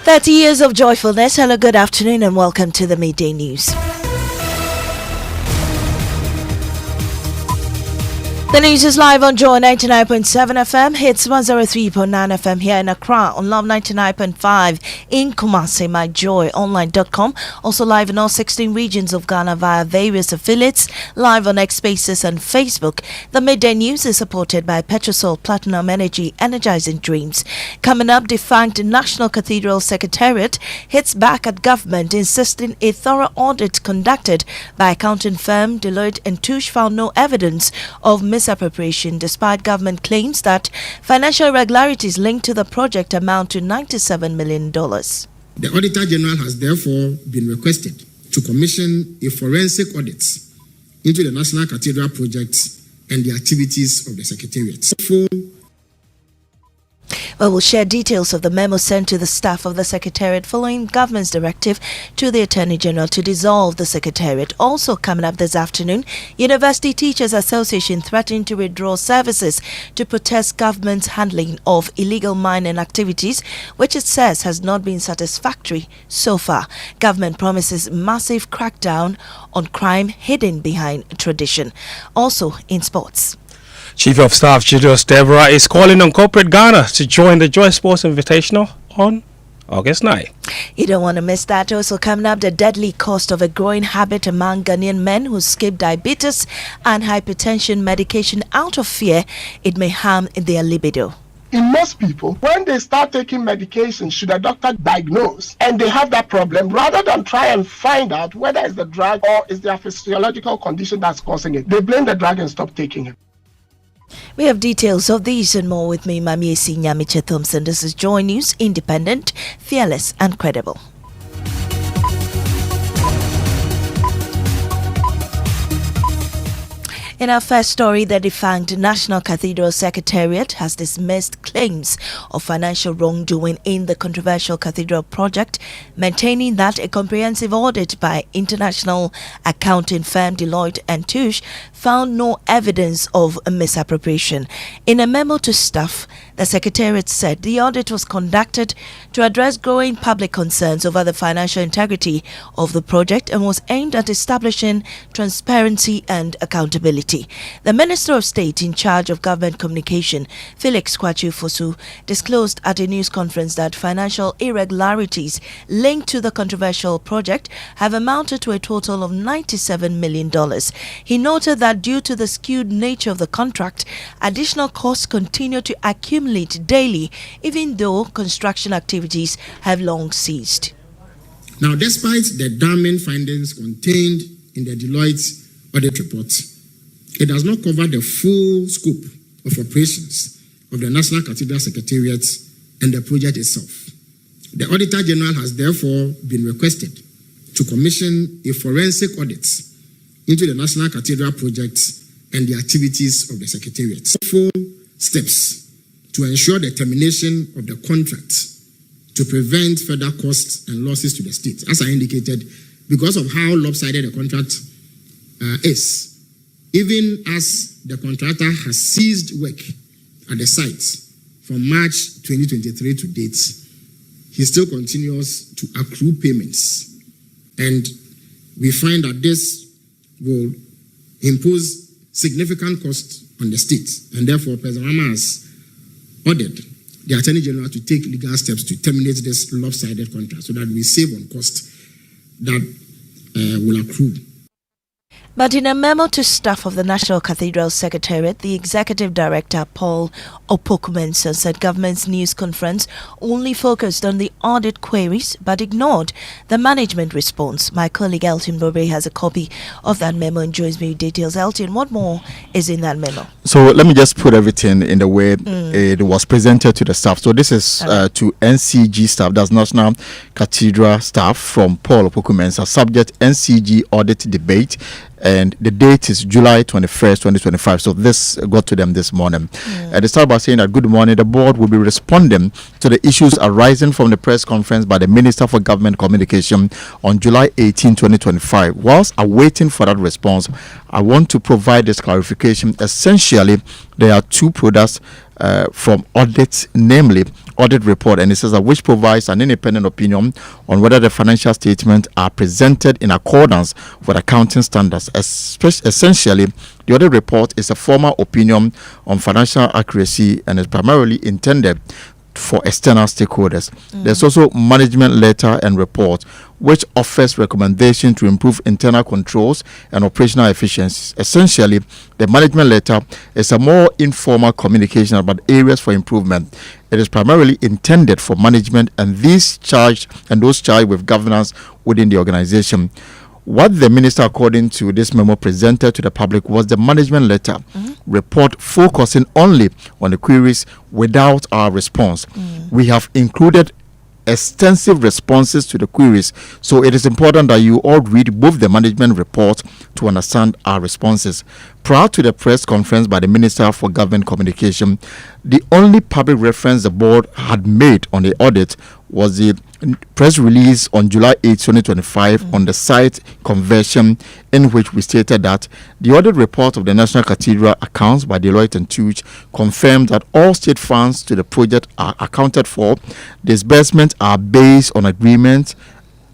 30 years of joyfulness. Hello, good afternoon, and welcome to the Midday News. The news is live on Joy 99.7 FM, hits 103.9 FM here in Accra, on Love 99.5 in Kumasi, myjoyonline.com. Also live in all 16 regions of Ghana via various affiliates, live on X Spaces and Facebook. The Midday News is supported by Petrosol Platinum Energy, energizing dreams. Coming up, defunct National Cathedral Secretariat hits back at government, insisting a thorough audit conducted by accounting firm Deloitte and Touche found no evidence of misappropriation, despite government claims that financial irregularities linked to the project amount to $97 million. The Auditor General has therefore been requested to commission a forensic audit into the National Cathedral project and the activities of the Secretariat. Well, we'll share details of the memo sent to the staff of the Secretariat following government's directive to the Attorney General to dissolve the Secretariat. Also coming up this afternoon, University Teachers Association threatening to withdraw services to protest government's handling of illegal mining activities, which it says has not been satisfactory so far. Government promises massive crackdown on crime hidden behind tradition. Also in sports. Chief of Staff Julius Deborah is calling on corporate Ghana to join the Joy Sports Invitational on August 9. You don't want to miss that. Also coming up, the deadly cost of a growing habit among Ghanaian men who skip diabetes and hypertension medication out of fear it may harm their libido. In most people, when they start taking medication, should a doctor diagnose and they have that problem, rather than try and find out whether it's the drug or it's their physiological condition that's causing it, they blame the drug and stop taking it. We have details of these and more with me, Maame, Nyamekye, Thompson. This is Joy News, independent, fearless and credible. In our first story, the defunct National Cathedral Secretariat has dismissed claims of financial wrongdoing in the controversial cathedral project, maintaining that a comprehensive audit by international accounting firm Deloitte and Touche found no evidence of misappropriation. In a memo to staff, the Secretariat said the audit was conducted to address growing public concerns over the financial integrity of the project and was aimed at establishing transparency and accountability. The Minister of State in charge of government communication, Felix Kwakye-Fosu, disclosed at a news conference that financial irregularities linked to the controversial project have amounted to a total of $97 million. He noted that due to the skewed nature of the contract, additional costs continue to accumulate daily, even though construction activities have long ceased. Now, despite the damning findings contained in the Deloitte audit report, it does not cover the full scope of operations of the National Cathedral Secretariat and the project itself. The Auditor General has therefore been requested to commission a forensic audit into the National Cathedral project and the activities of the Secretariat. 4 steps to ensure the termination of the contract to prevent further costs and losses to the state. As I indicated, because of how lopsided the contract is, even as the contractor has ceased work at the site from March 2023 to date, he still continues to accrue payments. And we find that this will impose significant costs on the state. And therefore, President Maame has ordered the Attorney General to take legal steps to terminate this lopsided contract so that we save on costs that will accrue. But in a memo to staff of the National Cathedral Secretariat, the Executive Director, Paul Opoku-Mensah, said government's news conference only focused on the audit queries but ignored the management response. My colleague Elton Bobre has a copy of that memo and joins me with details. Elton, what more is in that memo? So let me just put everything in the way it was presented to the staff. So this is to NCG staff, that's National Cathedral staff, from Paul Opoku-Mensah, subject NCG audit debate. And the date is July 21st, 2025. So this got to them this morning. They start by saying that, good morning, the board will be responding to the issues arising from the press conference by the Minister for Government Communication on July 18, 2025. Whilst awaiting for that response, I want to provide this clarification. Essentially, there are 2 products from audit, namely audit report, and it says that which provides an independent opinion on whether the financial statements are presented in accordance with accounting standards. Essentially, the audit report is a formal opinion on financial accuracy and is primarily intended for external stakeholders. There's also management letter and report, which offers recommendations to improve internal controls and operational efficiencies. Essentially, the management letter is a more informal communication about areas for improvement. It is primarily intended for management and those charged with governance within the organization. What the minister, according to this memo, presented to the public was the management letter report focusing only on the queries without our response. We have included extensive responses to the queries, so it is important that you all read both the management report to understand our responses. Prior to the press conference by the Minister for Government Communication, the only public reference the board had made on the audit was the press release on July 8, 2025 on the site conversion, in which we stated that the audit report of the National Cathedral accounts by Deloitte and Touche confirmed that all state funds to the project are accounted for. Disbursements are based on agreement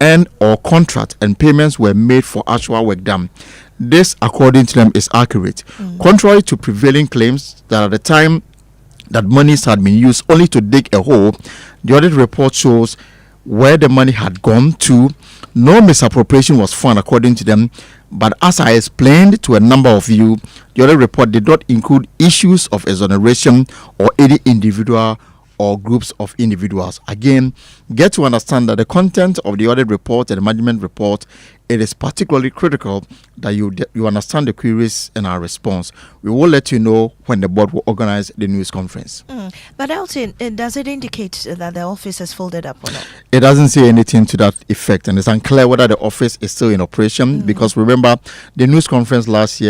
and or contract, and payments were made for actual work done. This, according to them, is accurate. Contrary to prevailing claims that at the time that monies had been used only to dig a hole, the audit report shows where the money had gone to. No misappropriation was found, according to them. But as I explained to a number of you, the audit report did not include issues of exoneration or any individual or groups of individuals. Again, get to understand that the content of the audit report and the management report, it is particularly critical that you understand the queries and our response. We will let you know when the board will organize the news conference. But Elton, does it indicate that the office has folded up or not? It doesn't say anything to that effect, and it's unclear whether the office is still in operation, because remember the news conference last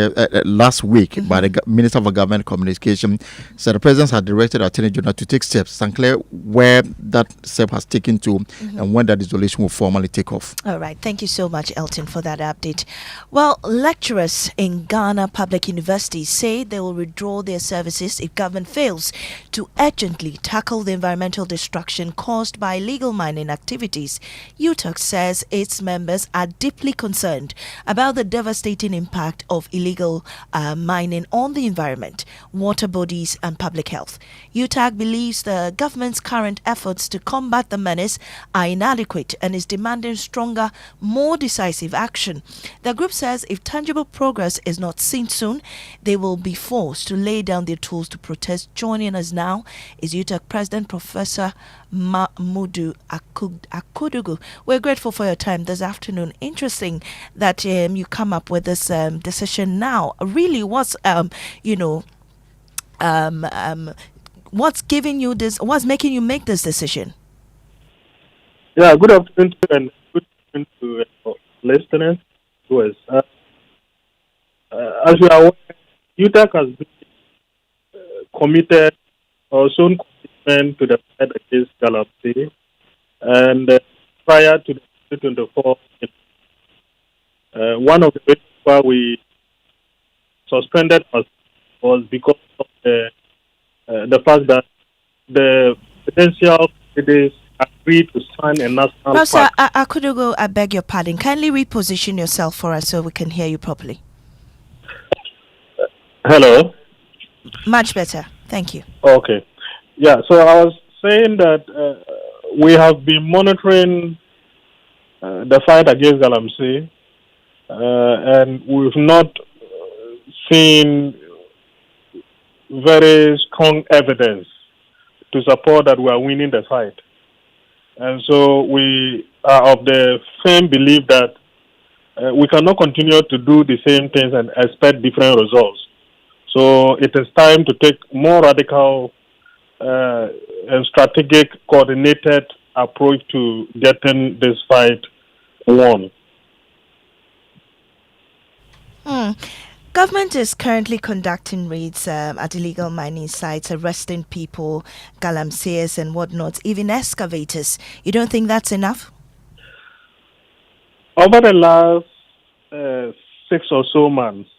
week by the Minister for Government Communication said the President had directed the Attorney General to take steps. It's unclear where that step has taken to and when that isolation will formally take off. All right. Thank you so much, Elton, for that update. Well, lecturers in Ghana public universities say they will withdraw their services if government fails to urgently tackle the environmental destruction caused by illegal mining activities. UTAG says its members are deeply concerned about the devastating impact of illegal mining on the environment, water bodies, and public health. UTAG believes the government's current efforts to combat the menace are inadequate and is demanding stronger, more decisive action. The group says if tangible progress is not seen soon, they will be forced to lay down their tools to protest. Joining us now is UTAG President Professor Mamudu Akudugu. We're grateful for your time this afternoon. Interesting that you come up with this decision now. Really, what's giving you this? What's making you make this decision? Yeah, good afternoon and good afternoon to listeners. As you are aware, UTAG has been committed or shown commitment to the fight against galamsey, and prior to the 2024, one of the reasons why we suspended us was because of the fact that the potential candidates agreed to sign a national Professor pact. Akudugu, I beg your pardon. Kindly reposition yourself for us so we can hear you properly. Hello? Much better. Thank you. Okay. Yeah, so I was saying that we have been monitoring the fight against galamsey, and we've not seen very strong evidence to support that we are winning the fight. And so we are of the firm belief that we cannot continue to do the same things and expect different results. So it is time to take more radical and strategic, coordinated approach to getting this fight won. Government is currently conducting raids at illegal mining sites, arresting people, galamseyers and whatnot, even excavators. You don't think that's enough? Over the last 6 or so months,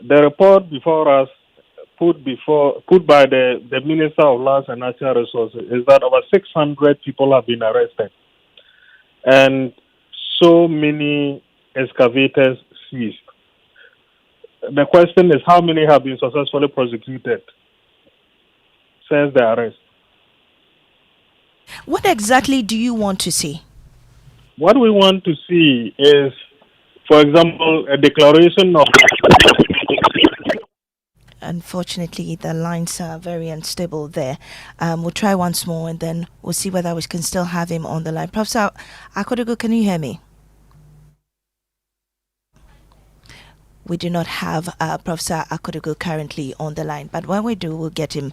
the report before us put by the Minister of Lands and Natural Resources is that over 600 people have been arrested and so many excavators seized. The question is how many have been successfully prosecuted since the arrest? What exactly do you want to see? What we want to see is, for example, a declaration of... Unfortunately, the lines are very unstable there. We'll try once more and then we'll see whether we can still have him on the line. Professor Akodugu, can you hear me? We do not have Professor Akodugu currently on the line, but when we do, we'll get him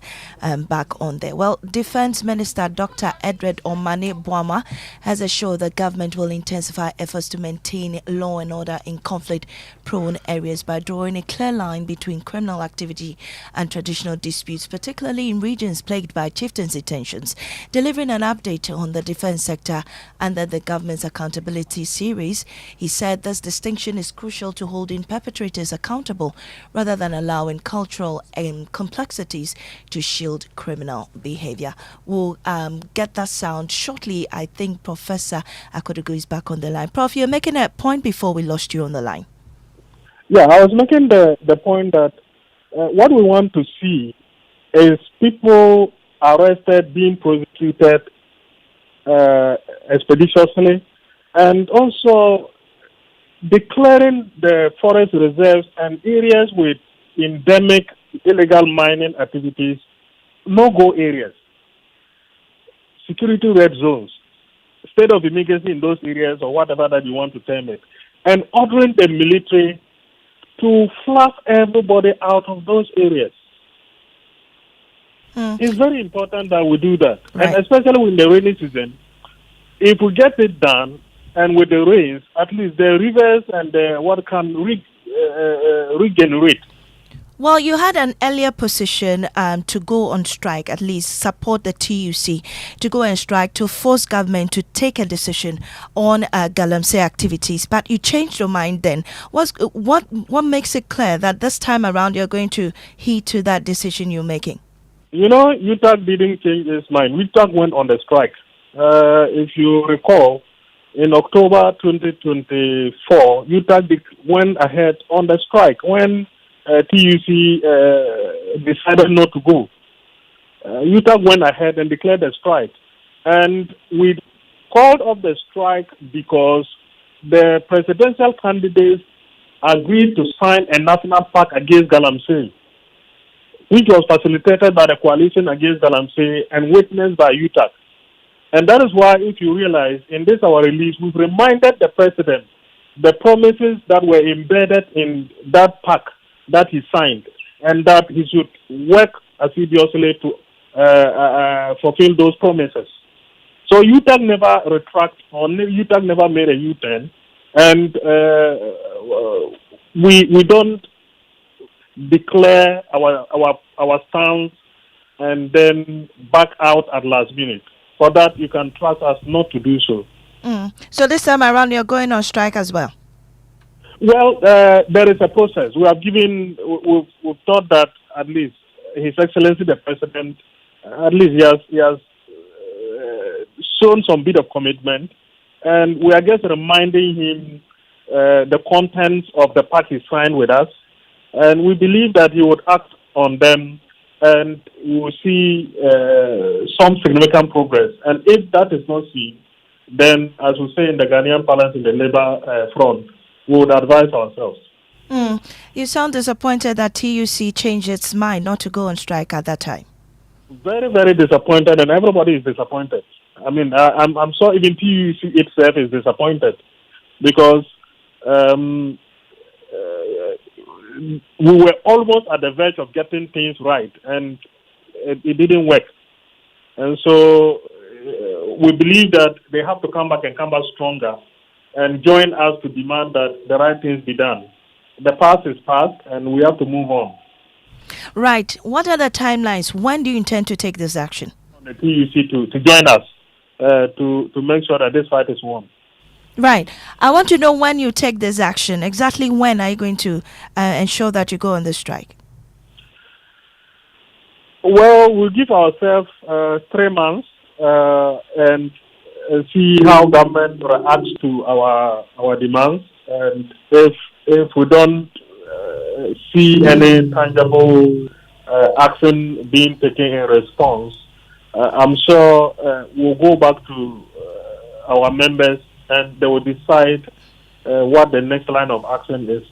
back on there. Well, Defense Minister Dr. Edward Omane Boama has assured the government will intensify efforts to maintain law and order in conflict-prone areas by drawing a clear line between criminal activity and traditional disputes, particularly in regions plagued by chieftaincy tensions. Delivering an update on the defense sector under the government's accountability series, he said this distinction is crucial to holding perpetrators accountable rather than allowing cultural complexities to shield criminal behavior. We'll get that sound shortly. I think Professor Akodugu is back on the line. Prof, you're making a point before we lost you on the line. Yeah, I was making the point that what we want to see is people arrested, being prosecuted expeditiously, and also declaring the forest reserves and areas with endemic illegal mining activities no-go areas, security red zones, state of emergency in those areas or whatever that you want to term it, and ordering the military to flush everybody out of those areas. It's very important that we do that, right. And especially in the rainy season. If we get it done, and with the rains, at least the rivers and the water can regenerate. Well, you had an earlier position to go on strike, at least support the TUC, to go on strike to force government to take a decision on Galamsey activities. But you changed your mind then. What makes it clear that this time around you're going to heed to that decision you're making? You know, UTAG didn't change its mind. UTAG went on the strike. If you recall, in October 2024, UTAG went ahead on the strike when TUC decided not to go. UTAG went ahead and declared a strike. And we called off the strike because the presidential candidates agreed to sign a national pact against Galamsey, which was facilitated by the coalition against Galamsey and witnessed by UTAG. And that is why, if you realize, in this our release, we've reminded the president the promises that were embedded in that pact that he signed, and that he should work assiduously to fulfill those promises. So UTAG never retracted, or UTAG never made a U-turn, and we don't declare our stance and then back out at last minute. For that, you can trust us not to do so. So this time around, you're going on strike as well? Well, there is a process. We've thought that at least His Excellency the President, at least he has shown some bit of commitment, and we are just reminding him the contents of the pact he signed with us, and we believe that he would act on them, and we will see some significant progress. And if that is not seen, then, as we say in the Ghanaian parlance in the labor front, we would advise ourselves. You sound disappointed that TUC changed its mind not to go on strike at that time. Very, very disappointed, and everybody is disappointed. I mean, I'm sure even TUC itself is disappointed because we were almost at the verge of getting things right, and it didn't work. And so we believe that they have to come back and come back stronger and join us to demand that the right things be done. The past is past, and we have to move on. Right. What are the timelines? When do you intend to take this action? On the TUC to join us to make sure that this fight is won. Right. I want to know when you take this action. Exactly when are you going to ensure that you go on the strike? Well, we'll give ourselves 3 months and see how government reacts to our demands. And if we don't see any tangible action being taken in response, I'm sure we'll go back to our members and they will decide what the next line of action is.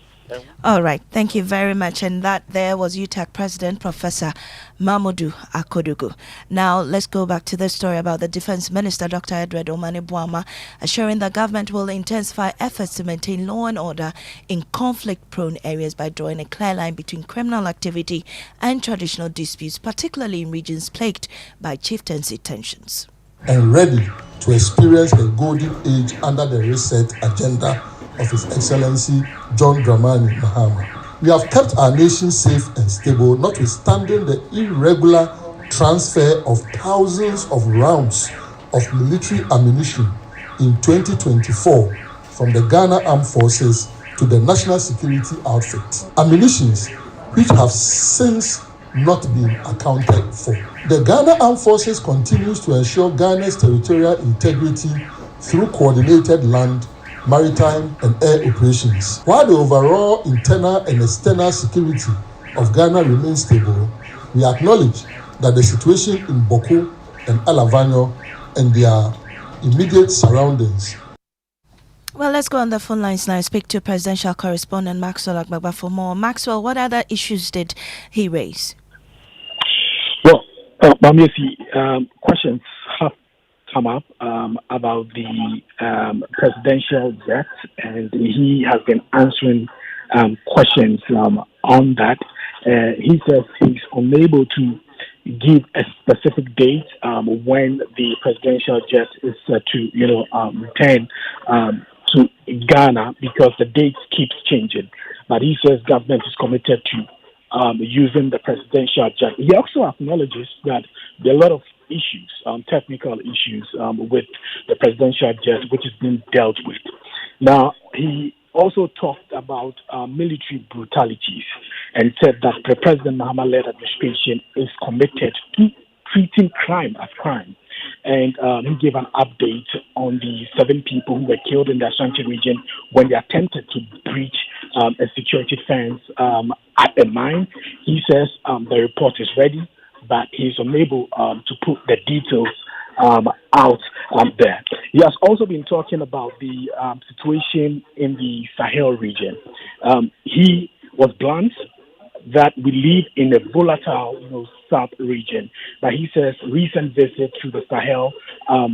All right, thank you very much. And that there was UTAG President Professor Mamodu Akodugu. Now let's go back to the story about the Defense Minister Dr. Edward Omane-Boamah assuring that government will intensify efforts to maintain law and order in conflict-prone areas by drawing a clear line between criminal activity and traditional disputes, particularly in regions plagued by chieftaincy tensions. And ready to experience a golden age under the reset agenda of His Excellency John Dramani Mahama. We have kept our nation safe and stable, notwithstanding the irregular transfer of thousands of rounds of military ammunition in 2024 from the Ghana Armed Forces to the National Security Outfit. Ammunitions which have since not been accounted for. The Ghana Armed Forces continues to ensure Ghana's territorial integrity through coordinated land, maritime and air operations. While the overall internal and external security of Ghana remains stable, we acknowledge that the situation in Boko and Alavanyo and their immediate surroundings. Well, let's go on the phone lines now. Speak to presidential correspondent Maxwell Agbagba for more. Maxwell, what other issues did he raise? Well, Maame, questions have come up about the presidential jet, and he has been answering questions on that. He says he's unable to give a specific date when the presidential jet is set to, return to Ghana because the dates keeps changing. But he says government is committed to using the presidential jet. He also acknowledges that there are a lot of issues, technical issues with the presidential jet, which is being dealt with. Now, he also talked about military brutalities and said that the President Mahama-led administration is committed to treating crime as crime. And he gave an update on the 7 people who were killed in the Ashanti region when they attempted to breach a security fence at a mine. He says the report is ready, but he's unable to put the details out there. He has also been talking about the situation in the Sahel region. He was blunt that we live in a volatile, South region. But he says recent visit to the Sahel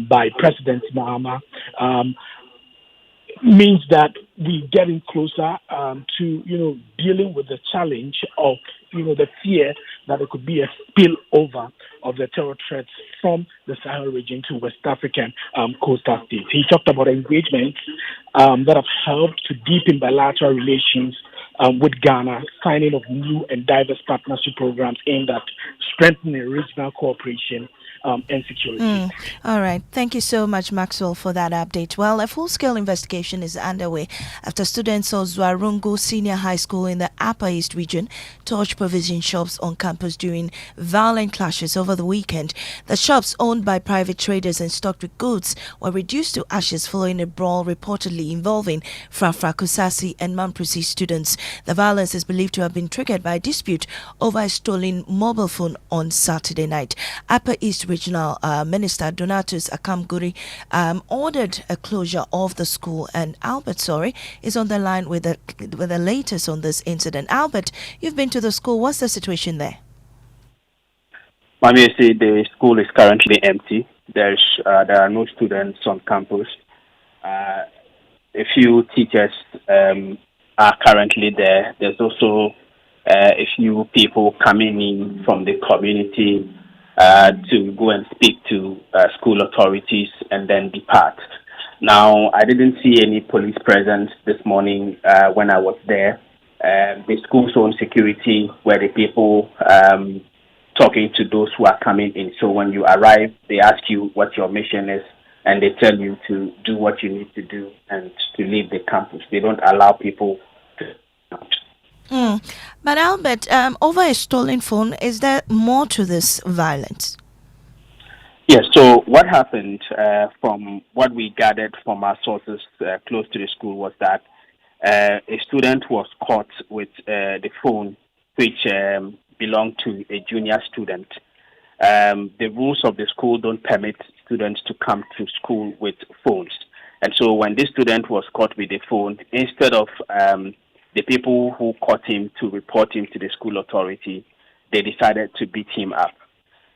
by President Mahama means that we're getting closer to, dealing with the challenge of, the fear that there could be a spillover of the terror threats from the Sahel region to West African coastal states. He talked about engagements that have helped to deepen bilateral relations with Ghana, signing of new and diverse partnership programs aimed at strengthening regional cooperation and security. All right. Thank you so much, Maxwell, for that update. Well, a full-scale investigation is underway after students of Zwarungu Senior High School in the Upper East region torched provision shops on campus during violent clashes over the weekend. The shops, owned by private traders and stocked with goods, were reduced to ashes following a brawl reportedly involving Frafra Kusasi and Mamprisi students. The violence is believed to have been triggered by a dispute over a stolen mobile phone on Saturday night. Upper East Regional Minister Donatus Akamguri ordered a closure of the school, and Albert Sori is on the line with the latest on this incident. Albert, you've been to the school. What's the situation there? Maame, the school is currently empty. There are no students on campus. A few teachers are currently there. There's also a few people coming in from the community to go and speak to school authorities and then depart. Now, I didn't see any police presence this morning when I was there. The school's own security were the people talking to those who are coming in. So when you arrive, they ask you what your mission is, and they tell you to do what you need to do and to leave the campus. They don't allow people to out. But Albert, over a stolen phone, is there more to this violence? Yes, so what happened from what we gathered from our sources close to the school was that a student was caught with the phone which belonged to a junior student. The rules of the school don't permit students to come to school with phones. And so when this student was caught with the phone, instead of the people who caught him to report him to the school authority, they decided to beat him up.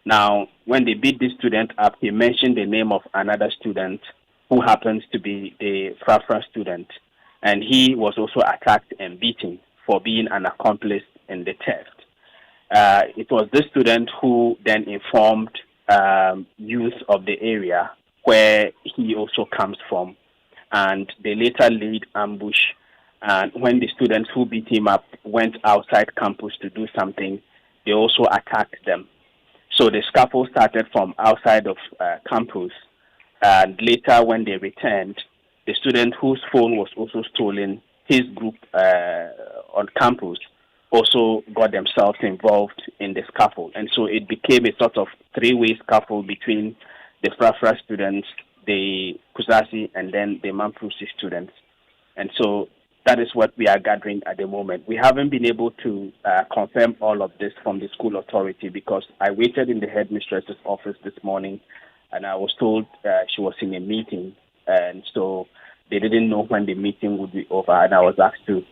Now, when they beat this student up, he mentioned the name of another student who happens to be the Frafra student. And he was also attacked and beaten for being an accomplice in the theft. It was this student who then informed youth of the area where he also comes from. And they later laid ambush. And when the students who beat him up went outside campus to do something, they also attacked them. So the scuffle started from outside of campus, and later when they returned, the student whose phone was also stolen, his group on campus also got themselves involved in the scuffle. And so it became a sort of three-way scuffle between the Frafra students, the Kusasi, and then the Mamprusi students. And so that is what we are gathering at the moment. We haven't been able to confirm all of this from the school authority because I waited in the headmistress's office this morning and I was told she was in a meeting. And so they didn't know when the meeting would be over, and I was asked to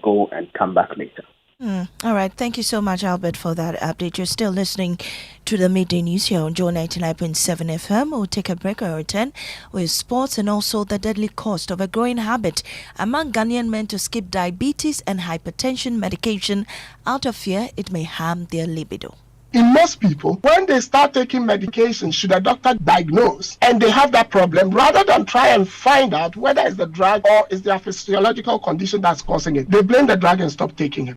go and come back later. All right. Thank you so much, Albert, for that update. You're still listening to the Midday News here on Joe 99.7 FM. We'll take a break or return with sports and also the deadly cost of a growing habit among Ghanaian men to skip diabetes and hypertension medication out of fear it may harm their libido. In most people, when they start taking medication, should a doctor diagnose and they have that problem, rather than try and find out whether it's the drug or it's their physiological condition that's causing it, they blame the drug and stop taking it.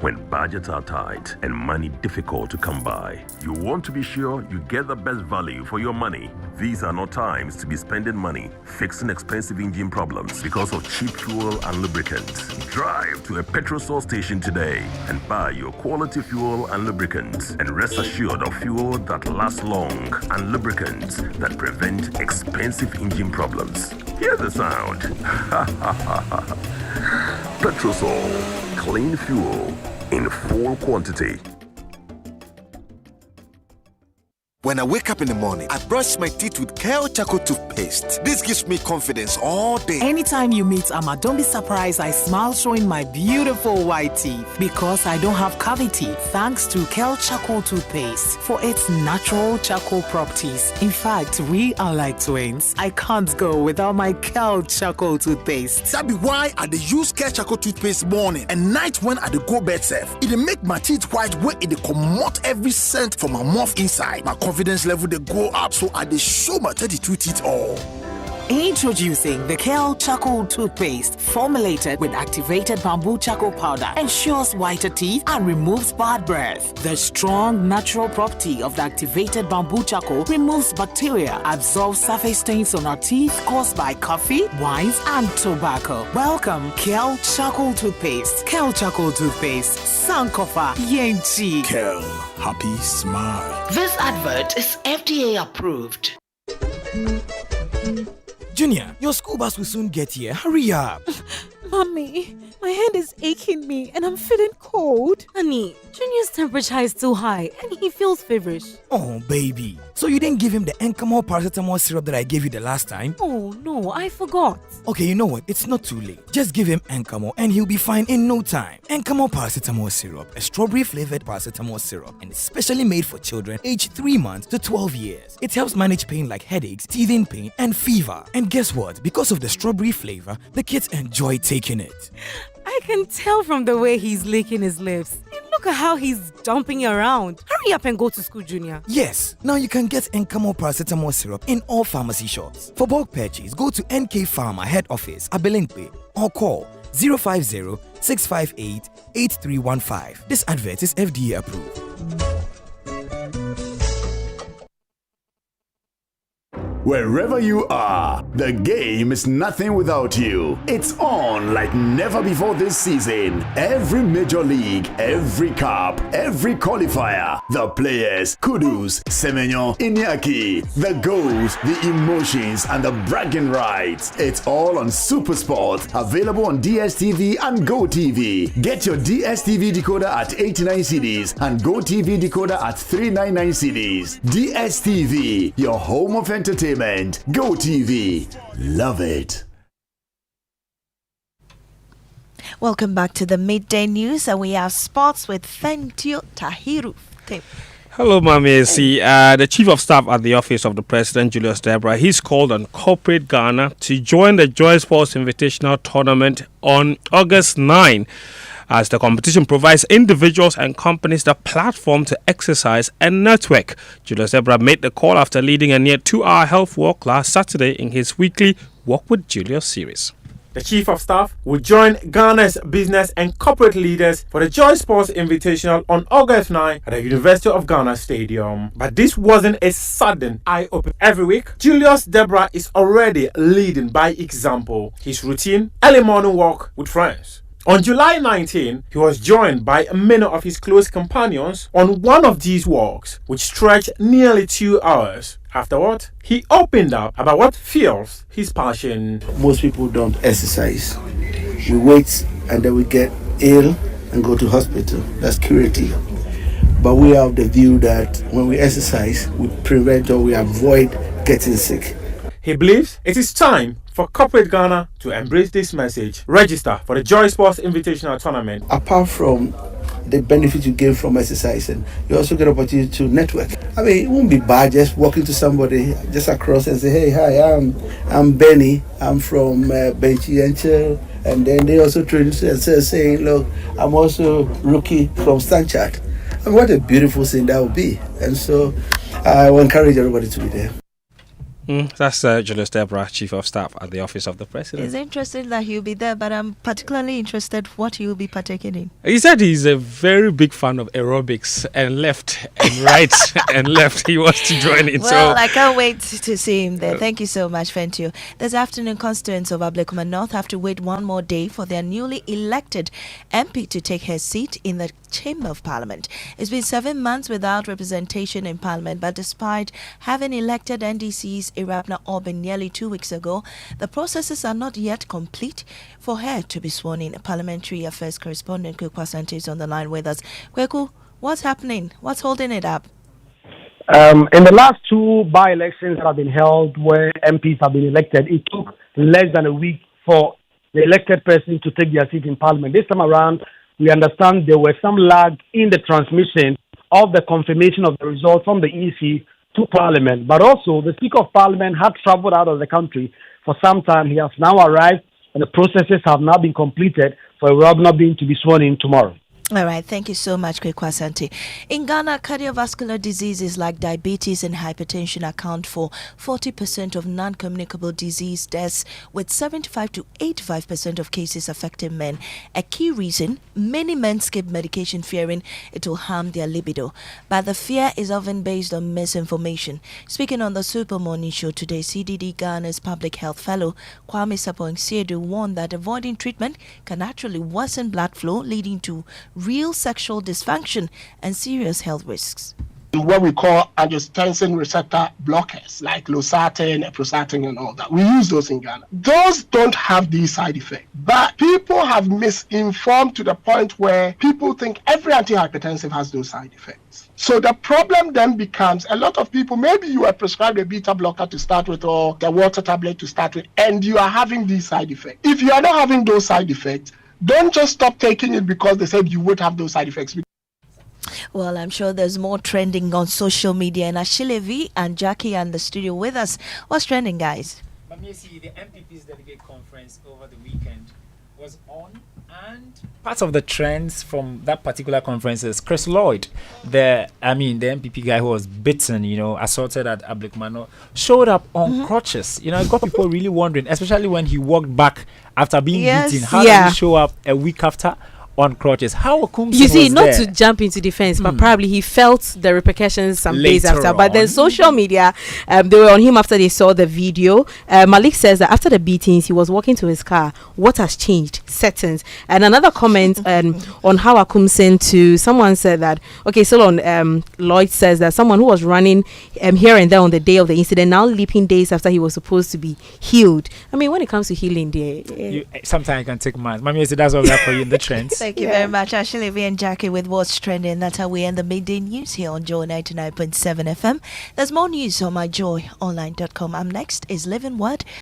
When budgets are tight and money difficult to come by, you want to be sure you get the best value for your money. These are not times to be spending money fixing expensive engine problems because of cheap fuel and lubricants. Drive to a petrol source station today and buy your quality fuel and lubricants, and rest assured of fuel that lasts long and lubricants that prevent expensive engine problems. Hear the sound. Petrosol, clean fuel in full quantity. When I wake up in the morning, I brush my teeth with Kale Charcoal toothpaste. This gives me confidence all day. Anytime you meet Amma, don't be surprised I smile showing my beautiful white teeth because I don't have cavity thanks to Kale Charcoal toothpaste for its natural charcoal properties. In fact, we are like twins. I can't go without my Kale Charcoal toothpaste. That be why I dey use Kale Charcoal toothpaste morning and night when I dey go bed safe. It dey make my teeth white when it dey comot every scent from my mouth inside. My confidence level they go up, so I dey show my 32 teeth all. Introducing the Kale Charcoal toothpaste, formulated with activated bamboo charcoal powder, ensures whiter teeth and removes bad breath. The strong natural property of the activated bamboo charcoal removes bacteria, absorbs surface stains on our teeth caused by coffee, wines, and tobacco. Welcome, Kale Charcoal toothpaste. Kale Charcoal toothpaste, Sankofa Yenchi. Kale, happy smile. This advert is FDA approved. Junior, your school bus will soon get here. Hurry up. Mommy, my head is aching me and I'm feeling cold. Honey, Junior's temperature is too high and he feels feverish. Oh, baby. So you didn't give him the Encamol paracetamol syrup that I gave you the last time? Oh, no, I forgot. Okay, you know what? It's not too late. Just give him Encamol and he'll be fine in no time. Encamol paracetamol syrup, a strawberry-flavored paracetamol syrup, and it's specially made for children aged 3 months to 12 years. It helps manage pain like headaches, teething pain, and fever. And guess what? Because of the strawberry flavor, the kids enjoy taking it. I can tell from the way he's licking his lips. And look at how he's dumping around. Hurry up and go to school, Junior. Yes, now you can get Encamol paracetamol syrup in all pharmacy shops. For bulk purchase, go to NK Pharma head office, Abelinkwe, or call 050-658-8315. This advert is FDA approved. wherever you are. The game is nothing without you. It's on like never before this season. Every major league, every cup, every qualifier, the players, kudos, Semenyo, Iñaki, the goals, the emotions, and the bragging rights. It's all on SuperSport, available on DSTV and GoTV. Get your DSTV decoder at 89 cedis and GoTV decoder at 399 cedis. DSTV, your home of entertainment. GoTV, love it. Welcome back to the Midday News, and we have sports with Fentio Tahiru. Hello, Maame. The Chief of Staff at the Office of the President, Julius Debra, he's called on corporate Ghana to join the Joy Sports Invitational Tournament on August 9, as the competition provides individuals and companies the platform to exercise and network. Julius Debra made the call after leading a near 2-hour health walk last Saturday in his weekly Walk with Julius series. The Chief of Staff will join Ghana's business and corporate leaders for the Joy Sports Invitational on August 9 at the University of Ghana Stadium. But this wasn't a sudden eye-opener. Every week, Julius Debra is already leading by example. His routine, early morning walk with friends. On July 19, he was joined by many of his close companions on one of these walks, which stretched nearly 2 hours. Afterward, he opened up about what fuels his passion. Most people don't exercise. We wait and then we get ill and go to hospital. That's curative. But we have the view that when we exercise, we prevent or we avoid getting sick. He believes it is time for corporate Ghana to embrace this message. Register for the Joy Sports Invitational Tournament. Apart from the benefit you gain from exercising, you also get opportunity to network. I mean, it won't be bad just walking to somebody just across and say, hey, hi, I'm Benny, I'm from Benchi and then they also introduce themselves saying, look, I'm also Rookie from Stanchart. I mean, what a beautiful thing that would be. And so I will encourage everybody to be there. That's Julius Debra, Chief of Staff at the Office of the President. It's interesting that he'll be there, but I'm particularly interested what he'll be partaking in. He said he's a very big fan of aerobics and left and right and left. He wants to join in. Well, I can't wait to see him there. Thank you so much, Fentio. This afternoon, constituents of Ablekuma North have to wait one more day for their newly elected MP to take her seat in the Chamber of Parliament. It's been 7 months without representation in Parliament, but despite having elected NDC's Irabna Orbin nearly 2 weeks ago, the processes are not yet complete for her to be sworn in. Parliamentary Affairs correspondent Kweku Asante is on the line with us. Kweku, what's happening? What's holding it up? In the last 2 by-elections that have been held where MPs have been elected, it took less than a week for the elected person to take their seat in Parliament. This time around, we understand there were some lag in the transmission of the confirmation of the results from the EC to Parliament. But also, the Speaker of Parliament had traveled out of the country for some time. He has now arrived, and the processes have now been completed for Irabna being to be sworn in tomorrow. All right, thank you so much, Kweku Asante. In Ghana, cardiovascular diseases like diabetes and hypertension account for 40% of non-communicable disease deaths, with 75 to 85% of cases affecting men. A key reason, many men skip medication fearing it will harm their libido. But the fear is often based on misinformation. Speaking on the Super Morning Show today, CDD Ghana's public health fellow, Kwame Sapong-Siedu, warned that avoiding treatment can actually worsen blood flow, leading to real sexual dysfunction and serious health risks. What we call angiotensin receptor blockers, like losartan, eprosartan, and all that. We use those in Ghana. Those don't have these side effects. But people have misinformed to the point where people think every antihypertensive has those side effects. So the problem then becomes a lot of people, maybe you are prescribed a beta blocker to start with or the water tablet to start with, and you are having these side effects. If you are not having those side effects, don't just stop taking it because they said you would have those side effects. Well, I'm sure there's more trending on social media. And Ashilevi and Jackie are in the studio with us. What's trending, guys? Maame, the MPP's delegate conference over the weekend was on, and part of the trends from that particular conference is Chris Lloyd, the MPP guy who was beaten, assaulted at Ablekuma, showed up on crutches. It got people really wondering, especially when he walked back after being beaten. How did he show up a week after on crutches. How Akumsin You see, was not there? to jump into defense, but probably he felt the repercussions some days Later after. But then on. social media, they were on him after they saw the video. Malik says that after the beatings, he was walking to his car. What has changed? Settings. And another comment on how Akumsin to someone said that, okay, so on Lloyd says that someone who was running here and there on the day of the incident, now leaping days after he was supposed to be healed. I mean, when it comes to healing, Sometimes you can take months. Mami, that's what we have for you in the trends. Thank you very much, Ashley V and Jackie, with what's trending. That's how we end the midday news here on Joy 99.7 FM. There's more news on myjoyonline.com. Up next is Living Word.